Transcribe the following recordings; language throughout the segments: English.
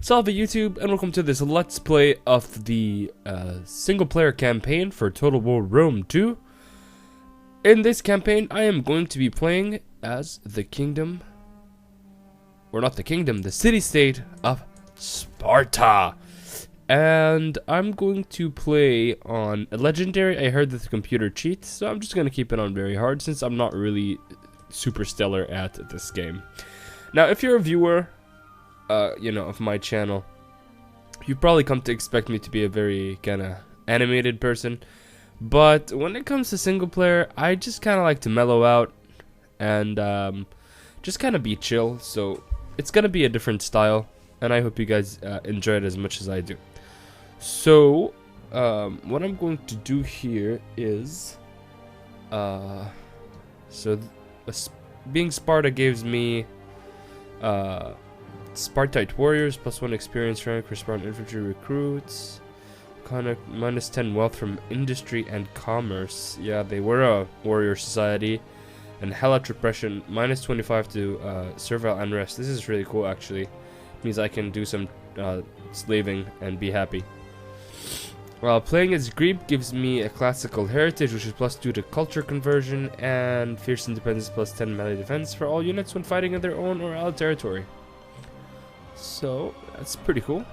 Salve YouTube, and welcome to this Let's Play of the single-player campaign for Total War Rome 2. In this campaign, I am going to be playing as the kingdom, or not the kingdom, the city-state of Sparta. And I'm going to play on a legendary. I heard that the computer cheats, so I'm just going to keep it on very hard since I'm not really super stellar at this game. Now, if you're a viewer, of my channel, you probably come to expect me to be a very kind of animated person, but when it comes to single player, I just kind of like to mellow out and just kind of be chill. So it's gonna be a different style, and I hope you guys enjoy it as much as I do. So what I'm going to do here is being Sparta gives me Spartite warriors, +1 experience rank for Spartan infantry recruits. Minus 10 wealth from industry and commerce. Yeah, they were a warrior society. And helot repression, minus 25 to servile unrest. This is really cool, actually. It means I can do some slaving and be happy. While playing as Greek gives me a classical heritage, which is +2 to culture conversion, and fierce independence +10 melee defense for all units when fighting in their own or allied territory. So that's pretty cool.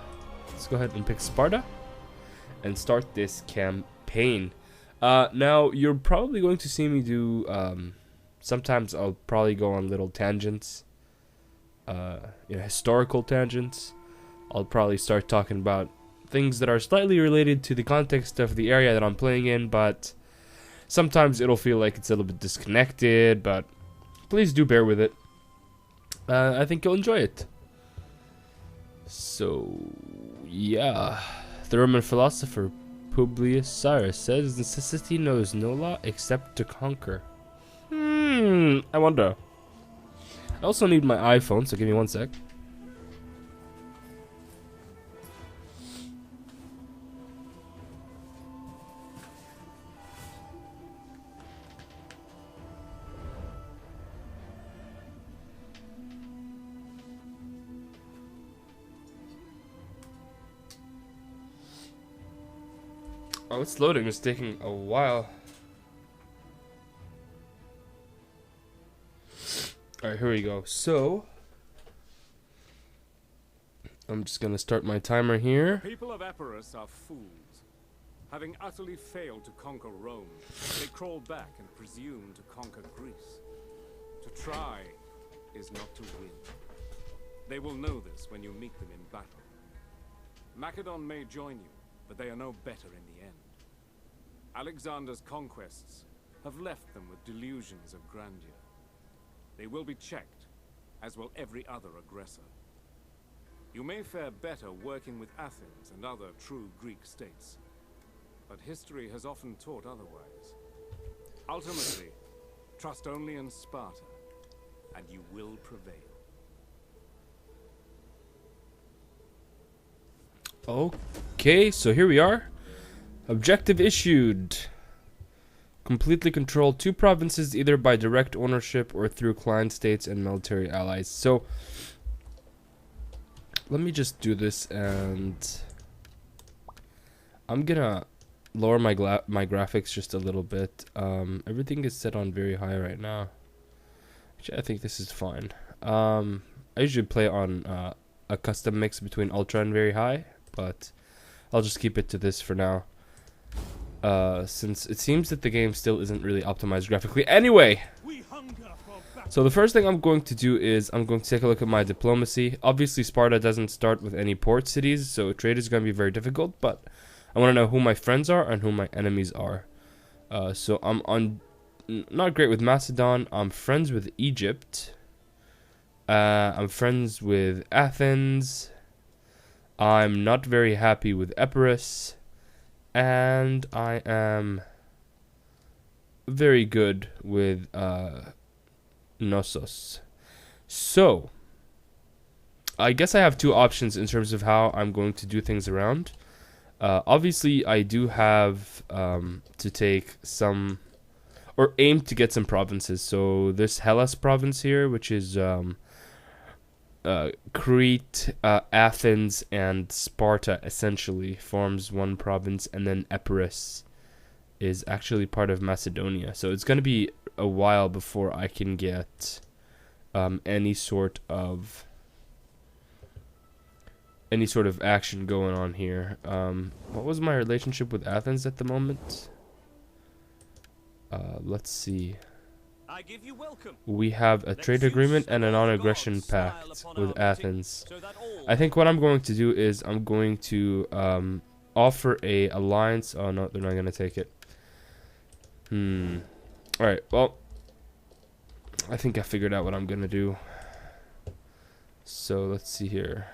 Let's go ahead and pick Sparta and start this campaign. Now you're probably going to see me do sometimes I'll probably go on little tangents, historical tangents. I'll probably start talking about things that are slightly related to the context of the area that I'm playing in, but sometimes it'll feel like it's a little bit disconnected, but please do bear with it. I think you'll enjoy it. So, yeah, the Roman philosopher Publius Cyrus says necessity knows no law except to conquer. I wonder. I also need my iPhone, so give me one sec. Oh, it's loading. It's taking a while. Alright, here we go. So, I'm just going to start my timer here. The people of Epirus are fools. Having utterly failed to conquer Rome, they crawl back and presume to conquer Greece. To try is not to win. They will know this when you meet them in battle. Macedon may join you, but they are no better in the end. Alexander's conquests have left them with delusions of grandeur. They will be checked, as will every other aggressor. You may fare better working with Athens and other true Greek states, but history has often taught otherwise. Ultimately, trust only in Sparta, and you will prevail. Okay, so here we are. Objective issued. Completely control 2 provinces either by direct ownership or through client states and military allies. So let me just do this, and I'm gonna lower my graphics just a little bit. Everything is set on very high right now. Actually, I think this is fine. I usually play on a custom mix between ultra and very high, but I'll just keep it to this for now. Since it seems that the game still isn't really optimized graphically. Anyway, so the first thing I'm going to do is I'm going to take a look at my diplomacy. Obviously, Sparta doesn't start with any port cities, so trade is going to be very difficult, but I want to know who my friends are and who my enemies are. So I'm not great with Macedon. I'm friends with Egypt. I'm friends with Athens. I'm not very happy with Epirus. And I am very good with Knossos. So, I guess I have 2 options in terms of how I'm going to do things around. Obviously, I do have to take some, or aim to get some provinces. So, this Hellas province here, which is Crete, Athens, and Sparta essentially forms one province, and then Epirus is actually part of Macedonia. So it's going to be a while before I can get any sort of action going on here. What was my relationship with Athens at the moment? Let's see. I give you welcome. We have a trade agreement and a non-aggression pact with Athens. I think what I'm going to do is I'm going to offer a alliance. Oh no, they're not going to take it. Alright, well, I think I figured out what I'm going to do. So let's see here.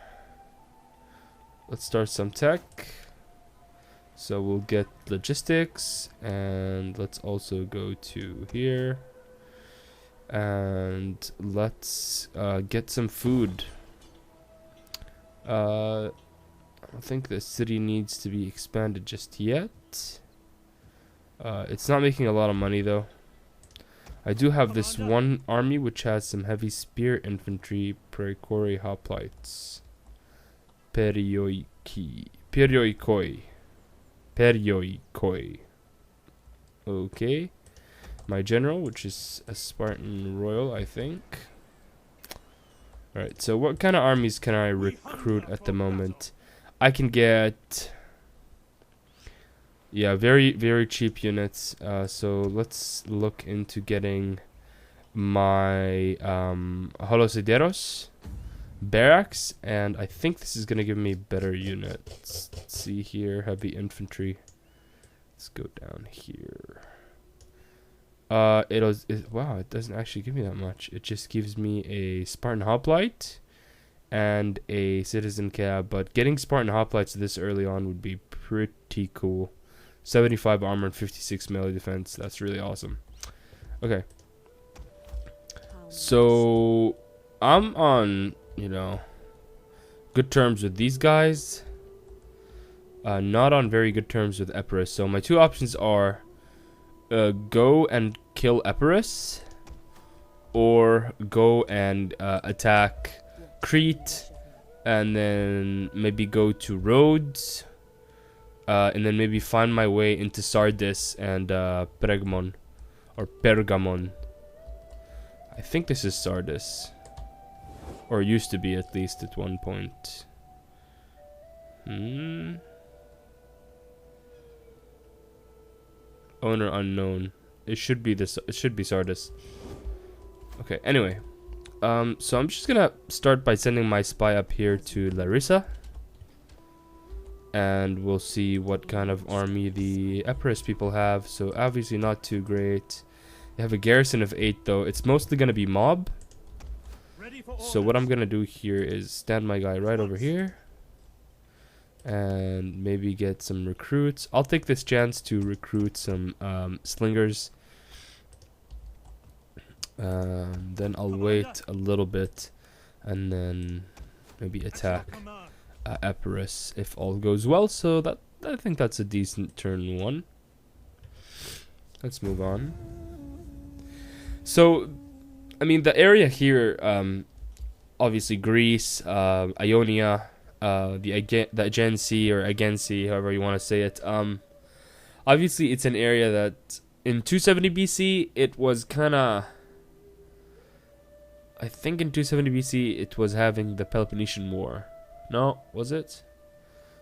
Let's start some tech. So we'll get logistics, and let's also go to here. And let's get some food. I don't think the city needs to be expanded just yet. It's not making a lot of money though. I do have this one army which has some heavy spear infantry, Perikori hoplites. Perioikoi. Okay. My general, which is a Spartan royal, I think. Alright, so what kind of armies can I recruit at the moment? I can get... yeah, very, very cheap units. So let's look into getting my Holosideros barracks. And I think this is going to give me better units. Let's see here, heavy infantry. Let's go down here. Wow, it doesn't actually give me that much. It just gives me a Spartan hoplite and a citizen cab, but getting Spartan hoplites this early on would be pretty cool. 75 armor and 56 melee defense. That's really awesome. Okay. So I'm on, good terms with these guys. Not on very good terms with Epirus. So my two options are go and kill Epirus, or go and attack Crete, and then maybe go to Rhodes, and then maybe find my way into Sardis and Pergamon. I think this is Sardis, or used to be at least at one point. Owner unknown. It should be this. It should be Sardis. Okay. Anyway, so I'm just gonna start by sending my spy up here to Larissa, and we'll see what kind of army the Epirus people have. So obviously not too great. They have a garrison of 8 though. It's mostly gonna be mob. So what I'm gonna do here is stand my guy right over here, and maybe get some recruits. I'll take this chance to recruit some slingers. Then I'll wait a little bit, and then maybe attack Epirus if all goes well. So that I think that's a decent turn 1. Let's move on. So, I mean, the area here, obviously Greece, Ionia, the Aegean Sea or Aegean Sea, however you want to say it. Obviously, it's an area that in 270 BC it was kind of. I think in 270 BC it was having the Peloponnesian War. No, was it?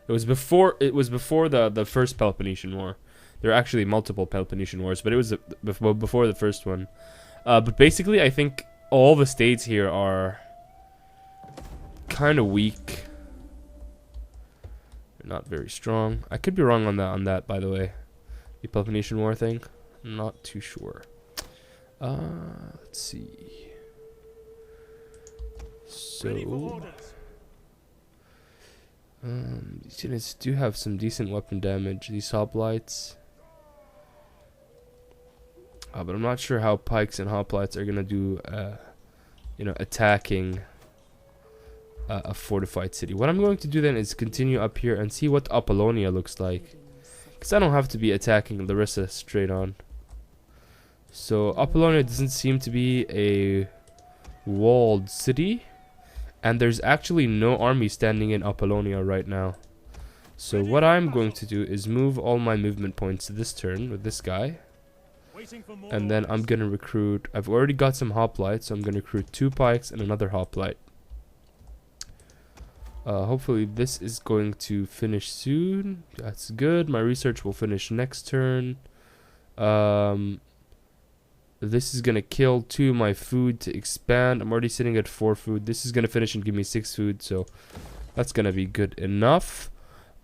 It was before. It was before the first Peloponnesian War. There are actually multiple Peloponnesian Wars, but it was before the first one. But basically, I think all the states here are kind of weak. Not very strong. I could be wrong on that, by the way. The Peloponnesian War thing. I'm not too sure. Let's see. So these units do have some decent weapon damage. These hoplites. But I'm not sure how pikes and hoplites are gonna do attacking a fortified city. What I'm going to do then is continue up here and see what Apollonia looks like, because I don't have to be attacking Larissa straight on. So Apollonia doesn't seem to be a walled city, And there's actually no army standing in Apollonia right now. So what I'm going to do is move all my movement points this turn with this guy. And then I'm going to recruit... I've already got some hoplites, so I'm going to recruit 2 pikes and another hoplite. Hopefully this is going to finish soon. That's good. My research will finish next turn. This is going to kill 2 of my food to expand. I'm already sitting at 4 food. This is going to finish and give me 6 food, so that's going to be good enough.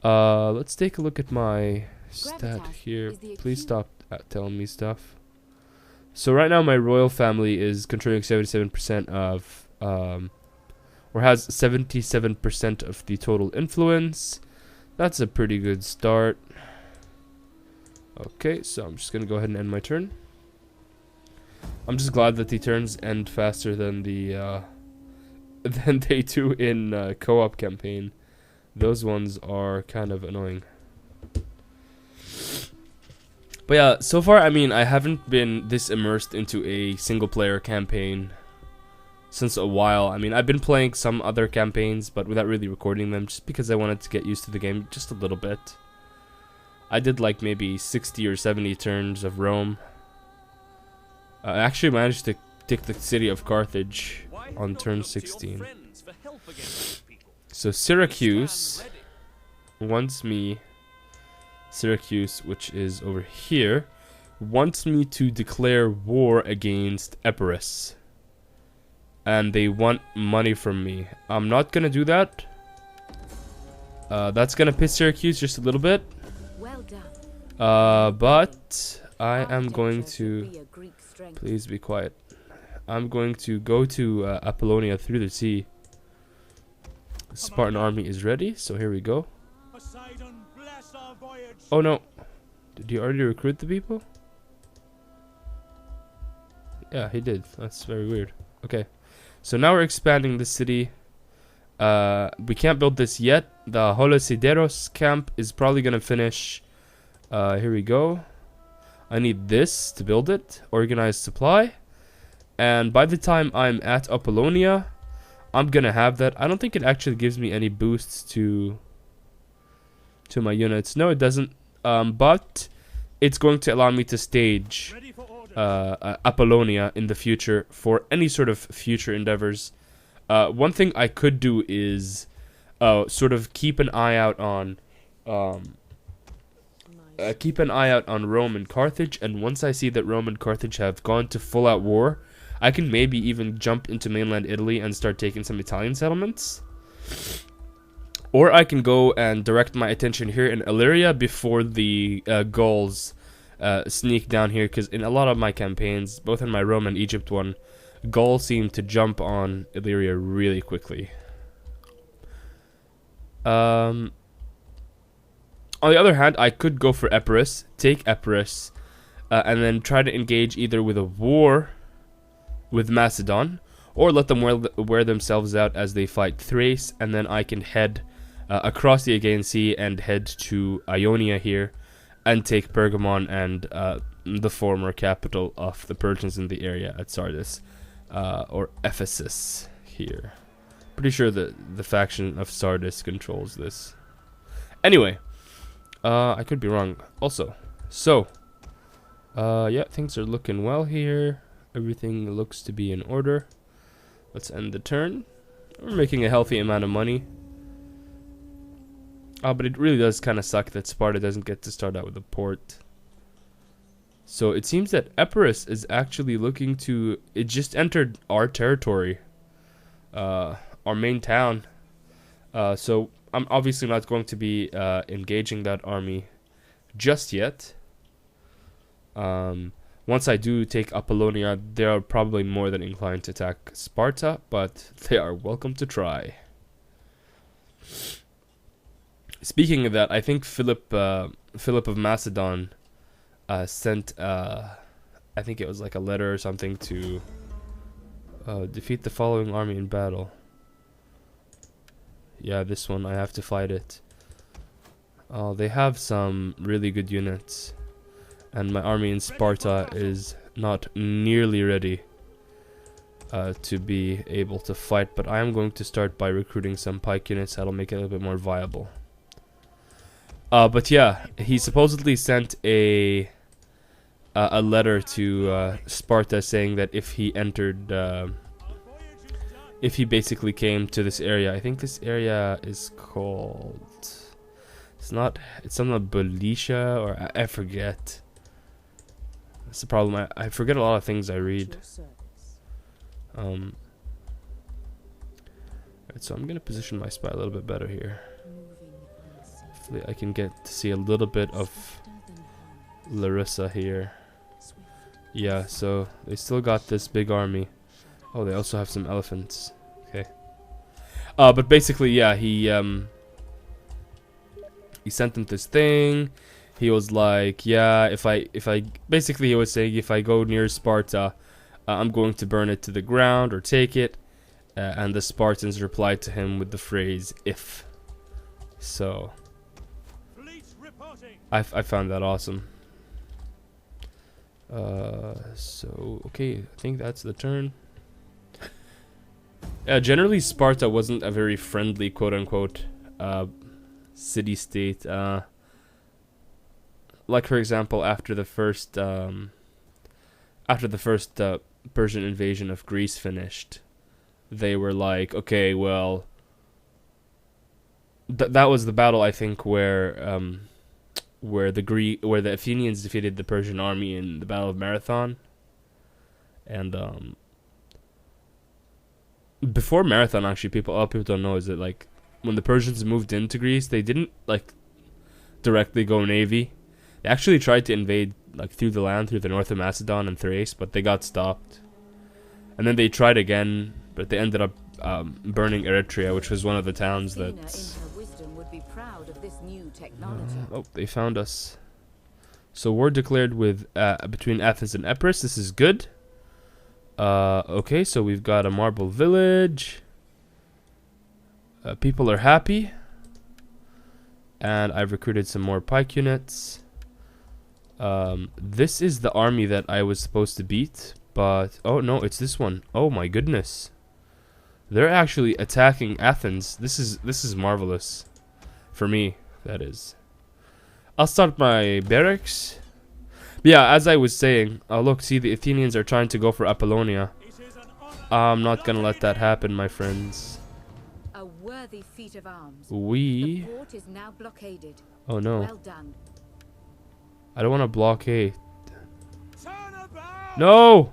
Let's take a look at my stat here. Please stop telling me stuff. So right now my royal family is controlling 77% of... or has 77% of the total influence. That's a pretty good start. Okay, so I'm just going to go ahead and end my turn. I'm just glad that the turns end faster than the than they do in co-op campaign. Those ones are kind of annoying. But yeah, so far, I mean, I haven't been this immersed into a single-player campaign since a while. I mean, I've been playing some other campaigns, but without really recording them, just because I wanted to get used to the game just a little bit. I did like maybe 60 or 70 turns of Rome. I actually managed to take the city of Carthage on turn 16. So Syracuse wants me... Syracuse, which is over here, wants me to declare war against Epirus. And they want money from me. I'm not gonna do that. That's gonna piss Syracuse just a little bit. Well done. But I am going to... Please be quiet. I'm going to go to Apollonia through the sea. The Spartan army is ready, so here we go. Oh no. Did he already recruit the people? Yeah, he did. That's very weird. Okay. So now we're expanding the city. We can't build this yet. The Holosideros camp is probably going to finish. Here we go. I need this to build it. Organized supply. And by the time I'm at Apollonia, I'm going to have that. I don't think it actually gives me any boosts to my units. No, it doesn't. But it's going to allow me to stage Apollonia in the future for any sort of future endeavors. One thing I could do is sort of keep an eye out on Rome and Carthage, and once I see that Rome and Carthage have gone to full-out war, I can maybe even jump into mainland Italy and start taking some Italian settlements. Or I can go and direct my attention here in Illyria before the Gauls sneak down here, because in a lot of my campaigns, both in my Rome and Egypt one, Gauls seem to jump on Illyria really quickly. On the other hand, I could go for Epirus, take Epirus, and then try to engage either with a war with Macedon, or let them wear themselves out as they fight Thrace, and then I can head across the Aegean Sea and head to Ionia here, and take Pergamon and the former capital of the Persians in the area at Sardis, or Ephesus here. Pretty sure that the faction of Sardis controls this. Anyway, I could be wrong also. So, yeah, things are looking well here. Everything looks to be in order. Let's end the turn. We're making a healthy amount of money. But it really does kind of suck that Sparta doesn't get to start out with a port. So it seems that Epirus is actually looking to... It just entered our territory. Our main town. So I'm obviously not going to be engaging that army just yet. Once I do take Apollonia, they are probably more than inclined to attack Sparta, but they are welcome to try. Speaking of that, I think Philip of Macedon sent, I think it was like a letter or something to defeat the following army in battle. Yeah, this one, I have to fight it. They have some really good units. And my army in Sparta is not nearly ready. to be able to fight. But I am going to start by recruiting some pike units. That'll make it a little bit more viable. But yeah, he supposedly sent a letter to Sparta saying that if he entered, if he basically came to this area, I think this area is called, it's something like Boeotia, or I forget. That's the problem. I forget a lot of things I read. Right, so I'm gonna position my spy a little bit better here. Hopefully I can get to see a little bit of Larissa here. Yeah, so they still got this big army. Oh, they also have some elephants. Okay. But basically, yeah, he sent them this thing. He was like, yeah, if I basically he was saying if I go near Sparta, I'm going to burn it to the ground or take it. And the Spartans replied to him with the phrase "if." So I found that awesome. So okay, I think that's the turn. Generally, Sparta wasn't a very friendly, quote-unquote, city-state. Like for example, after the first Persian invasion of Greece finished, they were like, okay, well, that was the battle, I think, where the Athenians defeated the Persian army in the Battle of Marathon. And before Marathon, actually, a lot of people don't know, is that like when the Persians moved into Greece, they didn't like directly go navy. They actually tried to invade like through the land, through the north of Macedon and Thrace, but they got stopped. And then they tried again, but they ended up burning Eretria, which was one of the towns that. Oh, they found us. So war declared with between Athens and Epirus. This is good. Okay, so we've got a marble village. People are happy. And I've recruited some more pike units. This is the army that I was supposed to beat, but oh no, it's this one. Oh my goodness. They're actually attacking Athens. This is marvelous. For me, that is. I'll start my barracks. But yeah, as I was saying, look, see, the Athenians are trying to go for Apollonia. I'm not gonna let that happen, my friends. A worthy feat of arms. The port is now blockaded. Oh no. Well done. I don't want to blockade. No!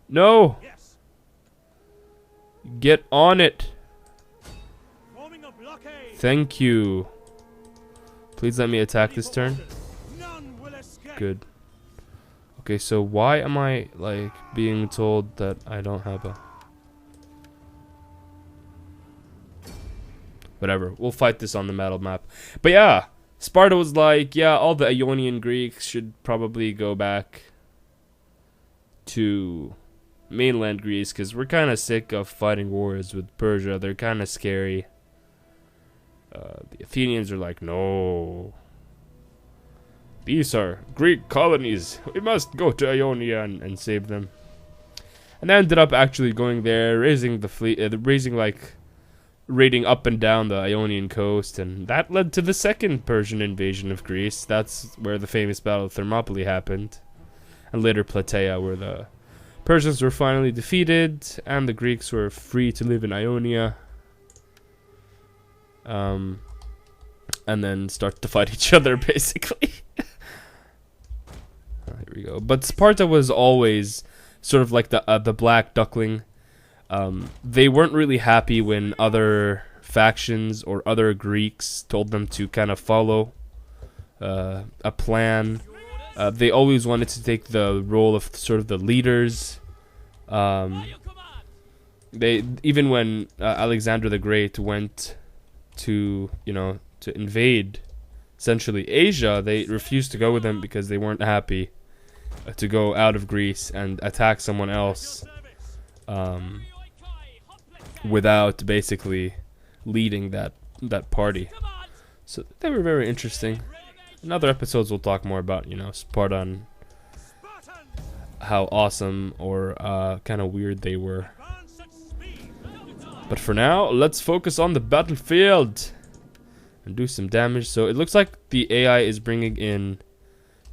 No! Get on it! Thank you. Please let me attack this turn. Good. Okay, so why am I like being told that I don't have a... Whatever, we'll fight this on the battle map. But yeah, Sparta was like, yeah, all the Ionian Greeks should probably go back to mainland Greece, because we're kind of sick of fighting wars with Persia. They're kind of scary. The Athenians are like, no. These are Greek colonies. We must go to Ionia and save them. And I ended up actually going there, raising the fleet, raiding up and down the Ionian coast, and that led to the second Persian invasion of Greece. That's where the famous Battle of Thermopylae happened, and later Plataea, where the Persians were finally defeated, and the Greeks were free to live in Ionia. And then start to fight each other, basically. Here we go. But Sparta was always sort of like the black duckling. They weren't really happy when other factions or other Greeks told them to kind of follow a plan. They always wanted to take the role of sort of the leaders. They even when Alexander the Great went to invade essentially Asia, they refused to go with him because they weren't happy to go out of Greece and attack someone else without basically leading that party. So they were very interesting. In other episodes we'll talk more about Sparta and how awesome or kind of weird they were. But for now, let's focus on the battlefield and do some damage. So it looks like the AI is bringing in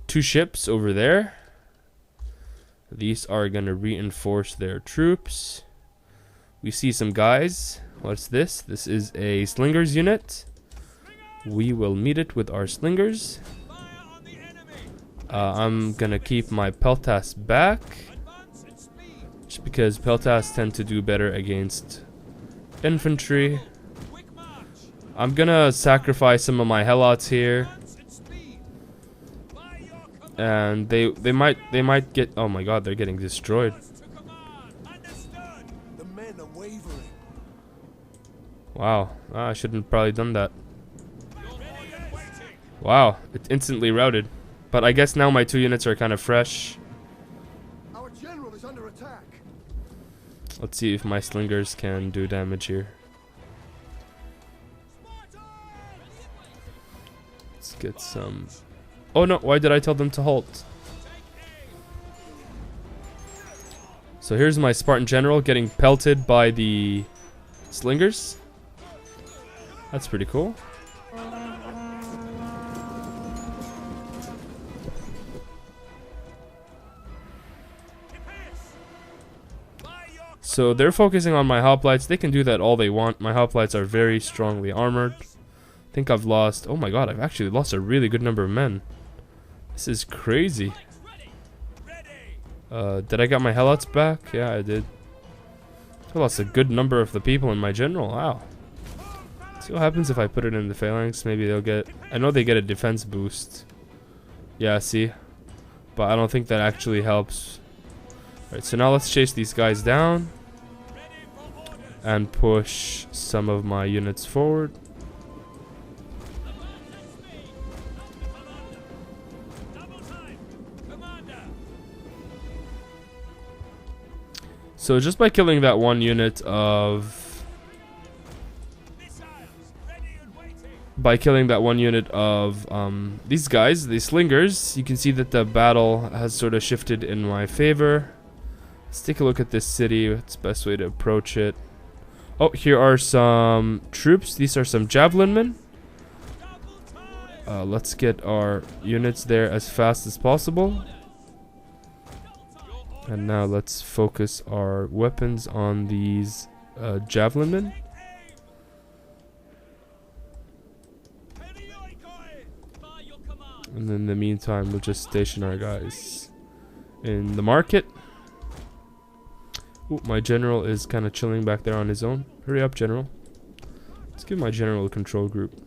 2 ships over there. These are going to reinforce their troops. We see some guys. What's this? This is a slingers unit. We will meet it with our slingers. I'm going to keep my peltas back, just because peltas tend to do better against infantry. I'm gonna sacrifice some of my helots here, and they might get. Oh my god, they're getting destroyed. Wow, I shouldn't have probably done that. Wow, it instantly routed. But I guess now my 2 units are kind of fresh. Our general is under attack. Let's see if my slingers can do damage here. Let's get some. Oh no, why did I tell them to halt? So here's my Spartan general getting pelted by the slingers. That's pretty cool. So they're focusing on my hoplites. They can do that all they want. My hoplites are very strongly armored. I think I've lost... Oh my god, I've actually lost a really good number of men. This is crazy. Did I get my helots back? Yeah, I did. I lost a good number of the people in my general. Wow. See what happens if I put it in the phalanx. Maybe they'll get... I know they get a defense boost. Yeah, see? But I don't think that actually helps. Alright, so now let's chase these guys down and push some of my units forward. So just by killing that 1 unit of... these guys, the slingers, you can see that the battle has sort of shifted in my favor. Let's take a look at this city. What's the best way to approach it? Oh, here are some troops. These are some javelin men. Let's get our units there as fast as possible. And now let's focus our weapons on these javelin men. And in the meantime, we'll just station our guys in the market. Ooh, my general is kind of chilling back there on his own. Hurry up, general. Let's give my general a control group.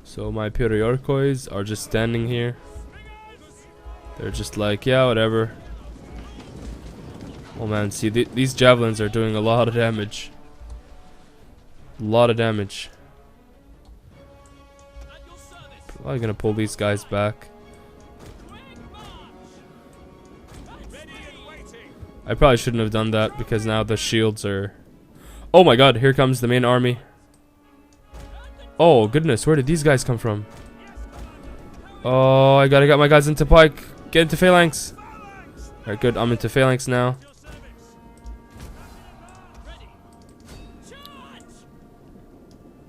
So my periorkois are just standing here. They're just like, yeah, whatever. Oh man, see, these javelins are doing a lot of damage. A lot of damage. Probably gonna pull these guys back. I probably shouldn't have done that because now the shields are... Oh my god, here comes the main army. Oh goodness, where did these guys come from? Oh, I gotta get my guys into pike. Get into phalanx. Alright, good, I'm into phalanx now.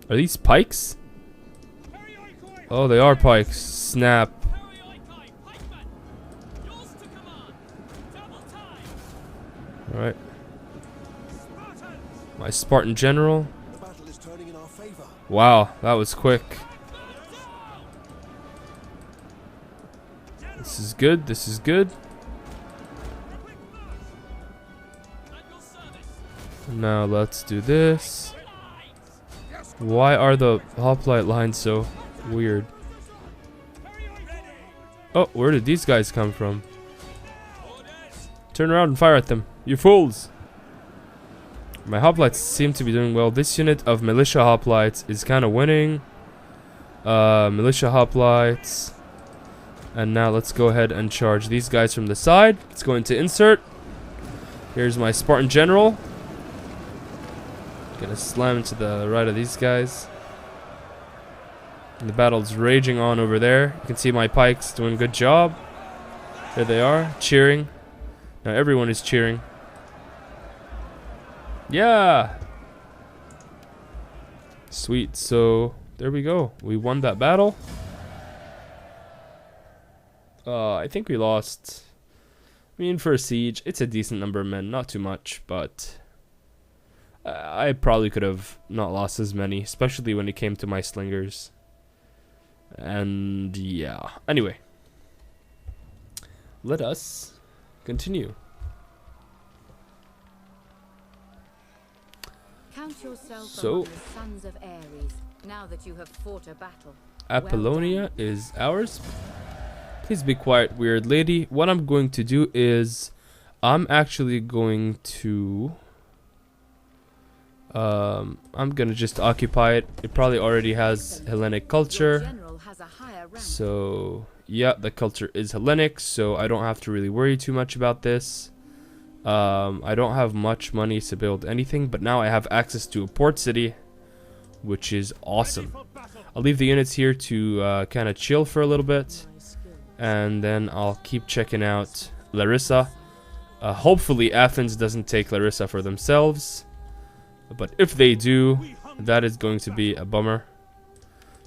Are these pikes? Oh, they are pikes. Snap. Alright. My Spartan general. Wow, that was quick. This is good, this is good. Now let's do this. Why are the hoplite lines so weird? Oh, where did these guys come from? Turn around and fire at them, you fools! My hoplites seem to be doing well. This unit of militia hoplites is kind of winning. Militia hoplites. And now let's go ahead and charge these guys from the side. Let's go into insert. Here's my Spartan general. Gonna slam into the right of these guys. And the battle's raging on over there. You can see my pikes doing a good job. There they are, cheering. Now everyone is cheering. Yeah! Sweet, so there we go. We won that battle. I think we lost. I mean, for a siege, it's a decent number of men. Not too much, but I probably could have not lost as many, especially when it came to my slingers. And yeah. Anyway, let us continue. Count yourself So, among the sons of Ares, now that you have fought a battle. Apollonia is ours. Please be quiet, weird lady. What I'm going to do is I'm actually going to I'm gonna just occupy it. It probably already has Hellenic culture. So yeah, the culture is Hellenic, so I don't have to really worry too much about this. I don't have much money to build anything, but now I have access to a port city, which is awesome. I'll leave the units here to kind of chill for a little bit, and then I'll keep checking out Larissa. Hopefully Athens doesn't take Larissa for themselves, but if they do, that is going to be a bummer.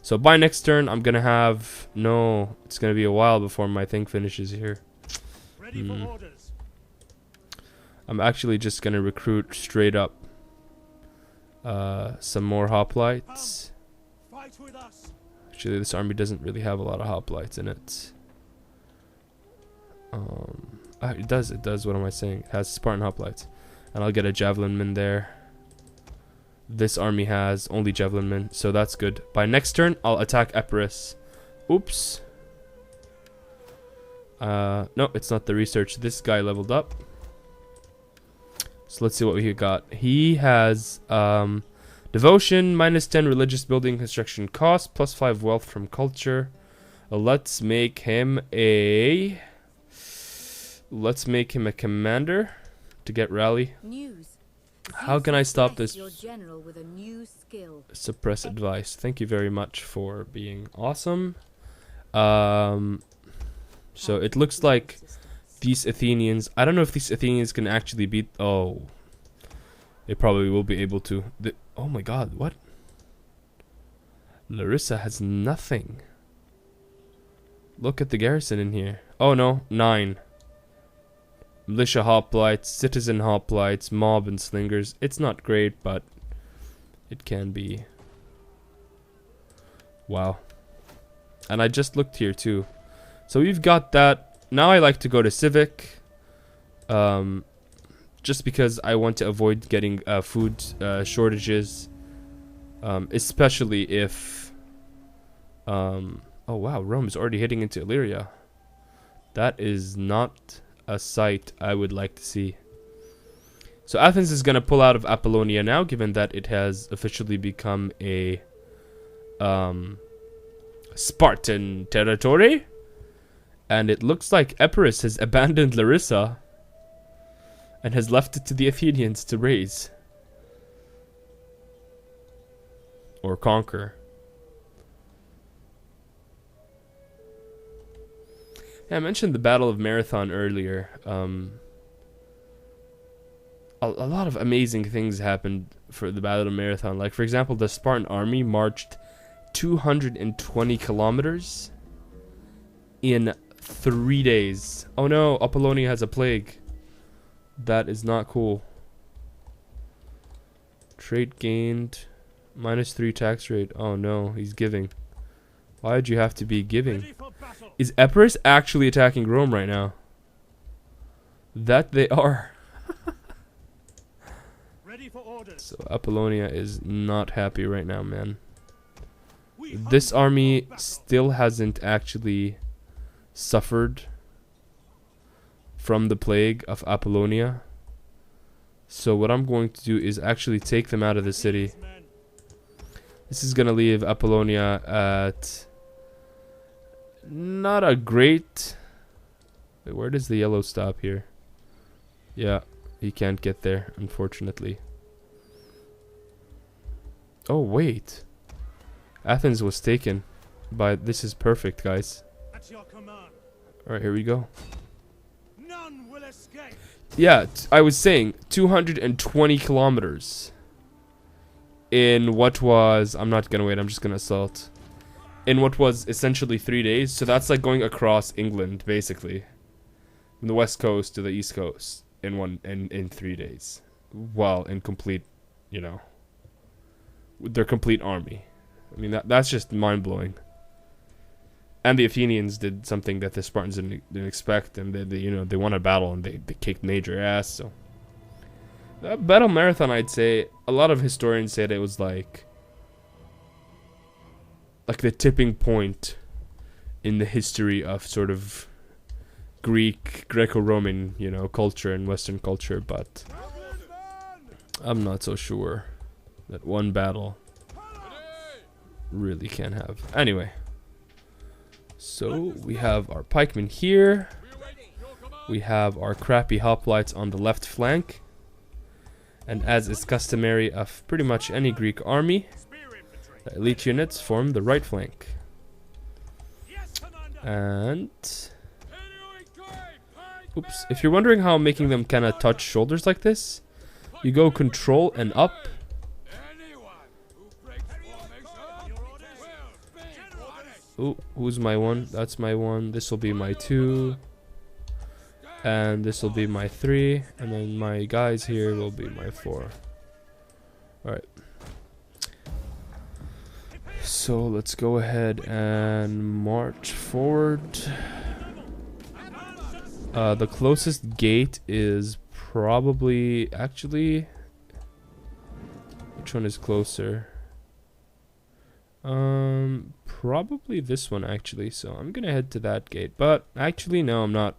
So by next turn, I'm gonna have it's gonna be a while before my thing finishes here. I'm actually just gonna recruit straight up some more hoplites. Actually, this army doesn't really have a lot of hoplites in it. It does. What am I saying? It has Spartan hoplites, and I'll get a javelin man there. This army has only javelin men, so that's good. By next turn, I'll attack Epirus. Oops. No, it's not the research. This guy leveled up. So let's see what he got. He has devotion, -10 religious building construction cost, +5 wealth from culture. Let's make him a commander to get rally. How can I stop this? Suppress advice. Thank you very much for being awesome. So it looks like these Athenians, I don't know if these Athenians can actually beat. Oh, they probably will be able to. Oh my god, what? Larissa has nothing. Look at the garrison in here. Oh no, 9. Militia hoplites, citizen hoplites, mob and slingers. It's not great, but it can be. Wow. And I just looked here too. So we've got that. Now I like to go to civic. Just because I want to avoid getting food shortages. Especially if... oh wow, Rome is already hitting into Illyria. That is not a sight I would like to see. So Athens is going to pull out of Apollonia now, given that it has officially become a Spartan territory. And it looks like Epirus has abandoned Larissa and has left it to the Athenians to raise or conquer. Yeah, I mentioned the Battle of Marathon earlier. A lot of amazing things happened for the Battle of Marathon. Like, for example, the Spartan army marched 220 kilometers in 3 days. Oh no, Apollonia has a plague. That is not cool. Trade gained. -3 tax rate. Oh no, he's giving. Why would you have to be giving? Is Epirus actually attacking Rome right now? That they are. So Apollonia is not happy right now, man. This army still hasn't actually suffered from the plague of Apollonia. So what I'm going to do is actually take them out of the city. This is going to leave Apollonia at not a great... Wait, where does the yellow stop here? Yeah, he can't get there, unfortunately. Oh, wait. Athens was taken by... This is perfect, guys. At your command. Alright, here we go. None will escape. Yeah, I was saying 220 kilometers in what was... I'm not gonna wait, I'm just gonna assault. In what was essentially 3 days. So that's like going across England, basically. From the west coast to the east coast in 3 days. Well, in complete, you know, with their complete army. I mean, that's just mind-blowing. And the Athenians did something that the Spartans didn't expect, and they you know, they won a battle and they kicked major ass. So that battle marathon, I'd say, a lot of historians said it was like the tipping point in the history of sort of Greco-Roman, you know, culture and Western culture, but I'm not so sure that one battle really can have. Anyway. So, we have our pikemen here. We have our crappy hoplites on the left flank. And as is customary of pretty much any Greek army, the elite units form the right flank. And... Oops. If you're wondering how I'm making them kind of touch shoulders like this, you go control and up. Ooh, who's my one? That's my one. This will be my 2. And this will be my 3. And then my guys here will be my 4. Alright. So let's go ahead and march forward. The closest gate is probably... Actually... Which one is closer? Probably this one, actually. So I'm gonna head to that gate. But actually, no, I'm not.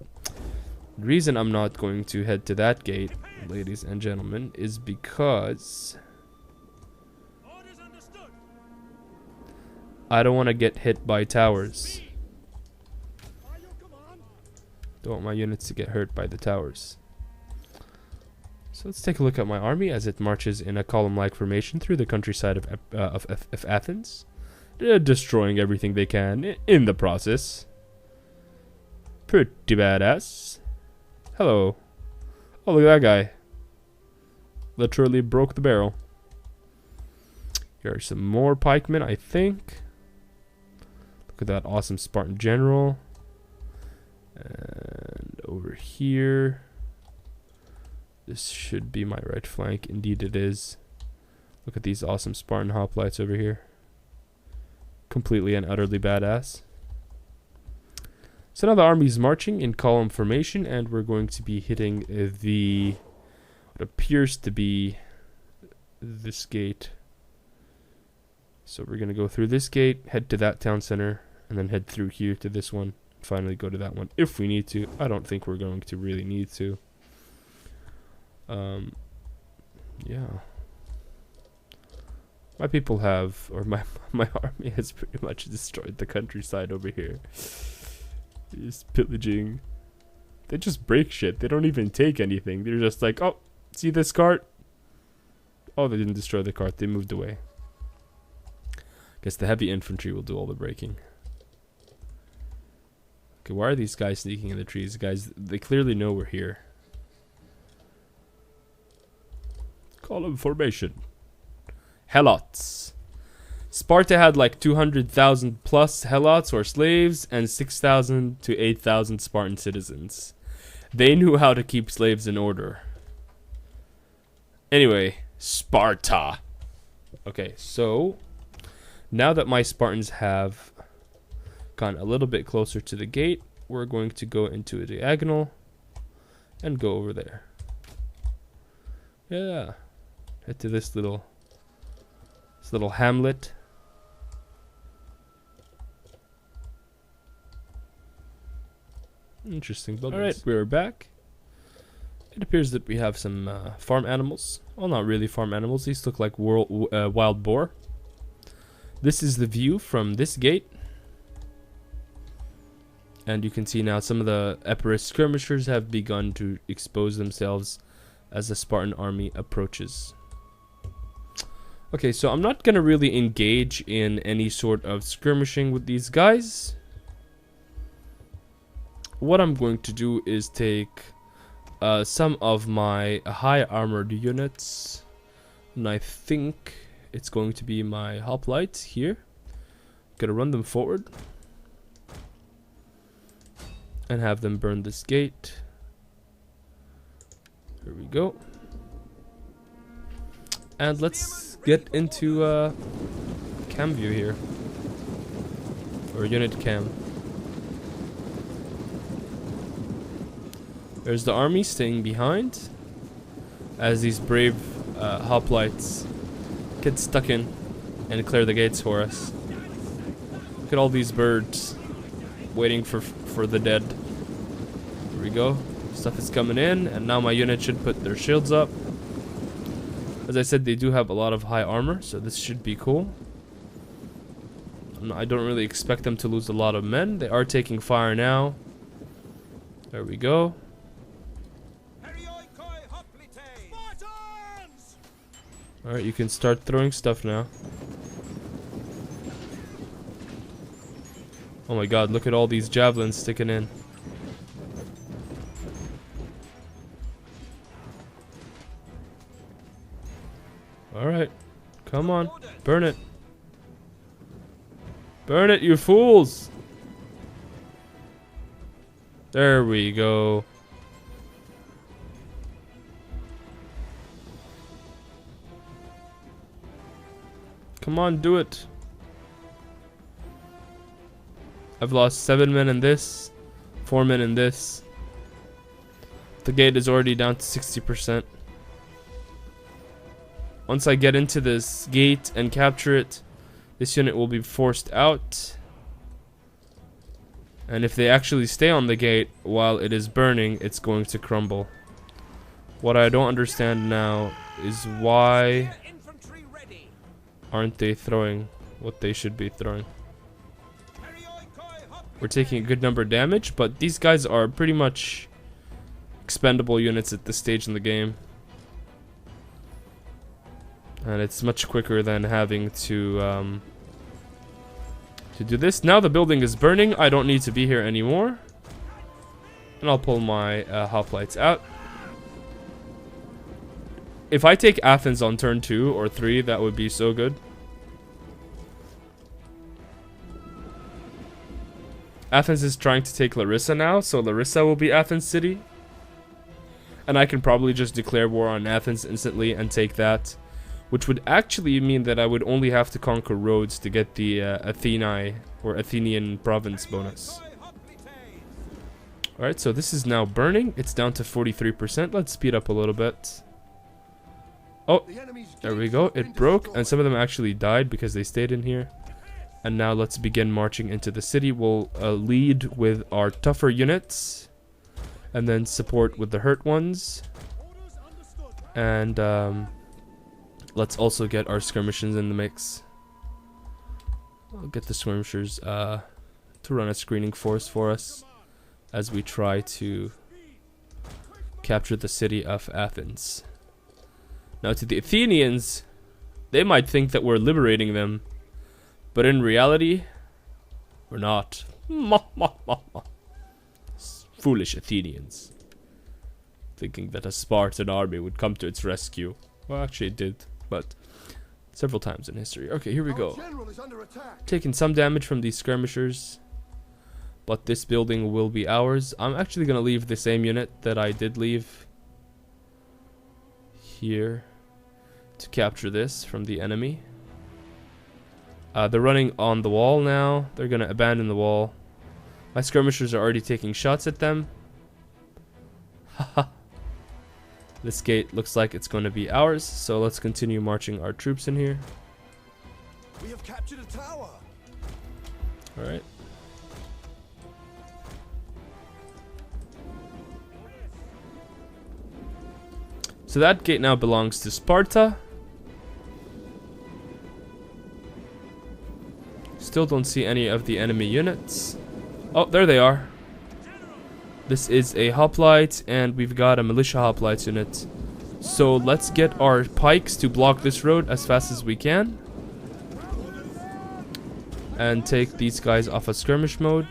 The reason I'm not going to head to that gate, ladies and gentlemen, is because I don't want to get hit by towers. Don't want my units to get hurt by the towers. So let's take a look at my army as it marches in a column-like formation through the countryside of Athens. Destroying everything they can in the process. Pretty badass. Hello. Oh, look at that guy. Literally broke the barrel. Here are some more pikemen, I think. Look at that awesome Spartan general. And over here. This should be my right flank. Indeed it is. Look at these awesome Spartan hoplites over here. Completely and utterly badass. So now the army's marching in column formation, and we're going to be hitting what appears to be this gate. So we're going to go through this gate, head to that town center, and then head through here to this one. Finally go to that one if we need to. I don't think we're going to really need to. Yeah. My people have, or my army has pretty much destroyed the countryside over here. Just pillaging. They just break shit. They don't even take anything. They're just like, oh, see this cart? Oh, they didn't destroy the cart. They moved away. Guess the heavy infantry will do all the breaking. Okay, why are these guys sneaking in the trees? Guys, they clearly know we're here. Column formation. Helots. Sparta had like 200,000 plus helots or slaves and 6,000 to 8,000 Spartan citizens. They knew how to keep slaves in order. Anyway, Sparta. Okay, so now that my Spartans have gone a little bit closer to the gate, we're going to go into a diagonal and go over there. Yeah. Head to this little hamlet. Interesting buildings. Alright, we're back. It appears that we have some farm animals. Well, not really farm animals. These look like wild boar. This is the view from this gate. And you can see now some of the Epirus skirmishers have begun to expose themselves as the Spartan army approaches. Okay, so I'm not gonna really engage in any sort of skirmishing with these guys. What I'm going to do is take some of my high armored units, and I think it's going to be my hoplites here. Gonna run them forward and have them burn this gate. Here we go. And let's get into cam view here, or unit cam. There's the army staying behind as these brave hoplites get stuck in and clear the gates for us. Look at all these birds waiting for the dead. Here we go. Stuff is coming in, and now my unit should put their shields up. As I said, they do have a lot of high armor, so this should be cool. I don't really expect them to lose a lot of men. They are taking fire now. There we go. Alright, you can start throwing stuff now. Oh my god, look at all these javelins sticking in. Alright, come on, burn it. Burn it, you fools! There we go. Come on, do it. I've lost 7 men in this, 4 men in this. The gate is already down to 60%. Once I get into this gate and capture it, this unit will be forced out. And if they actually stay on the gate while it is burning, it's going to crumble. What I don't understand now is why aren't they throwing what they should be throwing. We're taking a good number of damage, but these guys are pretty much expendable units at this stage in the game. And it's much quicker than having to do this. Now the building is burning. I don't need to be here anymore. And I'll pull my hoplites out. If I take Athens on turn 2 or 3, that would be so good. Athens is trying to take Larissa now, so Larissa will be Athens city. And I can probably just declare war on Athens instantly and take that. Which would actually mean that I would only have to conquer Rhodes to get the Athenae or Athenian province bonus. Alright, so this is now burning. It's down to 43%. Let's speed up a little bit. Oh, there we go. It broke, and some of them actually died because they stayed in here. And now let's begin marching into the city. We'll lead with our tougher units, and then support with the hurt ones. And let's also get our skirmishers in the mix. I'll get the skirmishers to run a screening force for us as we try to capture the city of Athens. Now to the Athenians, they might think that we're liberating them, but in reality, we're not. Foolish Athenians, thinking that a Spartan army would come to its rescue. Well, actually it did, but several times in history. Okay, here we go. Taking some damage from these skirmishers, but this building will be ours. I'm actually going to leave the same unit that I did leave here to capture this from the enemy. They're running on the wall now. They're going to abandon the wall. My skirmishers are already taking shots at them. Haha. This gate looks like it's going to be ours, so let's continue marching our troops in here. We have captured a tower. All right. So that gate now belongs to Sparta. Still don't see any of the enemy units. Oh, there they are. This is a hoplite, and we've got a militia hoplite unit. So let's get our pikes to block this road as fast as we can. And take these guys off of skirmish mode.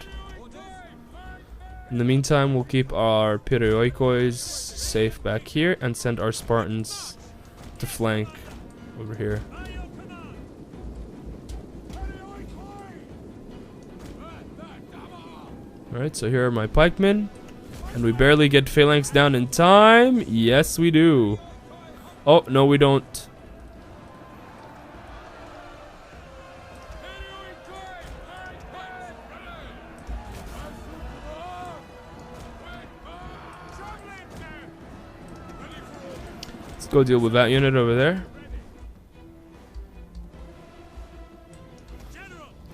In the meantime, we'll keep our Pyrrhoikoi safe back here and send our Spartans to flank over here. Alright, so here are my pikemen. And we barely get phalanx down in time. Yes, we do. Oh, no, we don't. Let's go deal with that unit over there.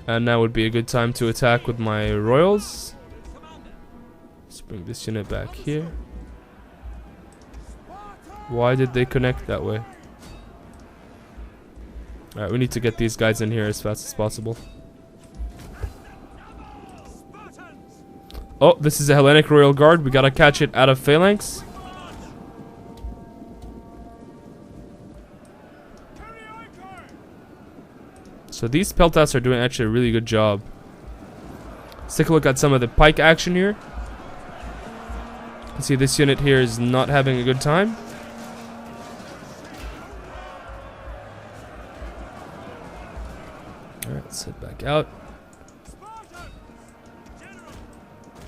And now would be a good time to attack with my royals. Let's bring this unit back here. Why did they connect that way? Alright, we need to get these guys in here as fast as possible. Oh, this is a Hellenic Royal Guard. We gotta catch it out of phalanx. So these Peltas are doing actually a really good job. Let's take a look at some of the pike action here. You can see this unit here is not having a good time. Alright, let's head back out.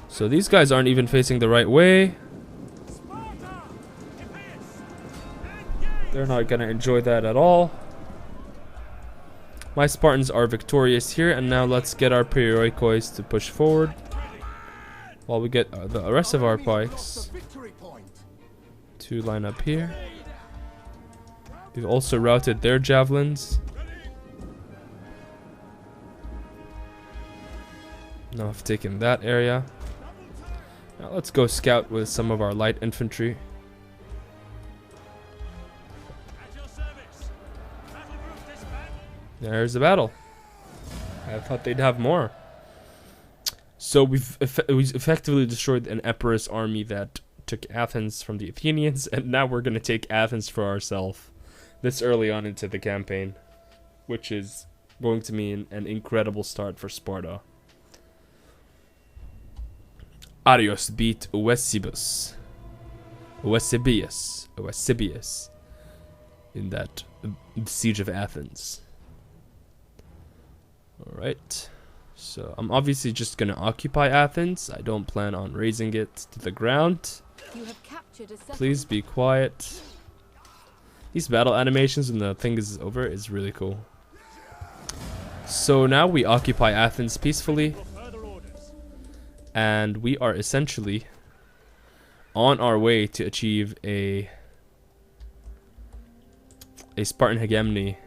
So these guys aren't even facing the right way. They're not gonna enjoy that at all. My Spartans are victorious here, and now let's get our Pyrrhoikois to push forward while we get the rest of our pikes to line up here. We've also routed their javelins. Now I've taken that area. Now let's go scout with some of our light infantry. There's a battle. I thought they'd have more. So we've effectively destroyed an Epirus army that took Athens from the Athenians, and now we're going to take Athens for ourselves this early on into the campaign, which is going to mean an incredible start for Sparta. Arios beat Eusebius in that Siege of Athens. Alright, so I'm obviously just going to occupy Athens. I don't plan on razing it to the ground. Please be quiet. These battle animations when the thing is over is really cool. So now we occupy Athens peacefully. And we are essentially on our way to achieve a Spartan hegemony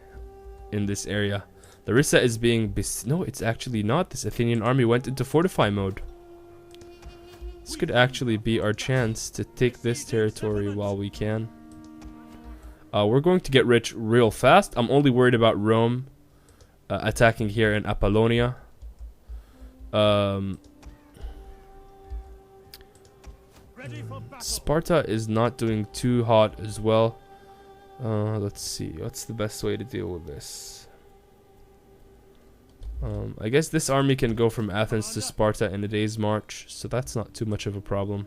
in this area. Larissa is being no, it's actually not. This Athenian army went into fortify mode. This could actually be our chance to take this territory while we can. We're going to get rich real fast. I'm only worried about Rome attacking here in Apollonia. Sparta is not doing too hot as well. Let's see. What's the best way to deal with this? I guess this army can go from Athens to Sparta in a day's march, so that's not too much of a problem.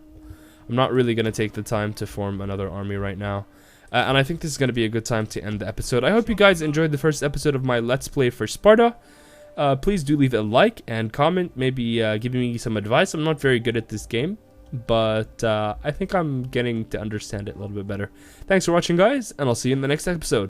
I'm not really going to take the time to form another army right now. And I think this is going to be a good time to end the episode. I hope you guys enjoyed the first episode of my Let's Play for Sparta. Please do leave a like and comment, maybe giving me some advice. I'm not very good at this game, but I think I'm getting to understand it a little bit better. Thanks for watching, guys, and I'll see you in the next episode.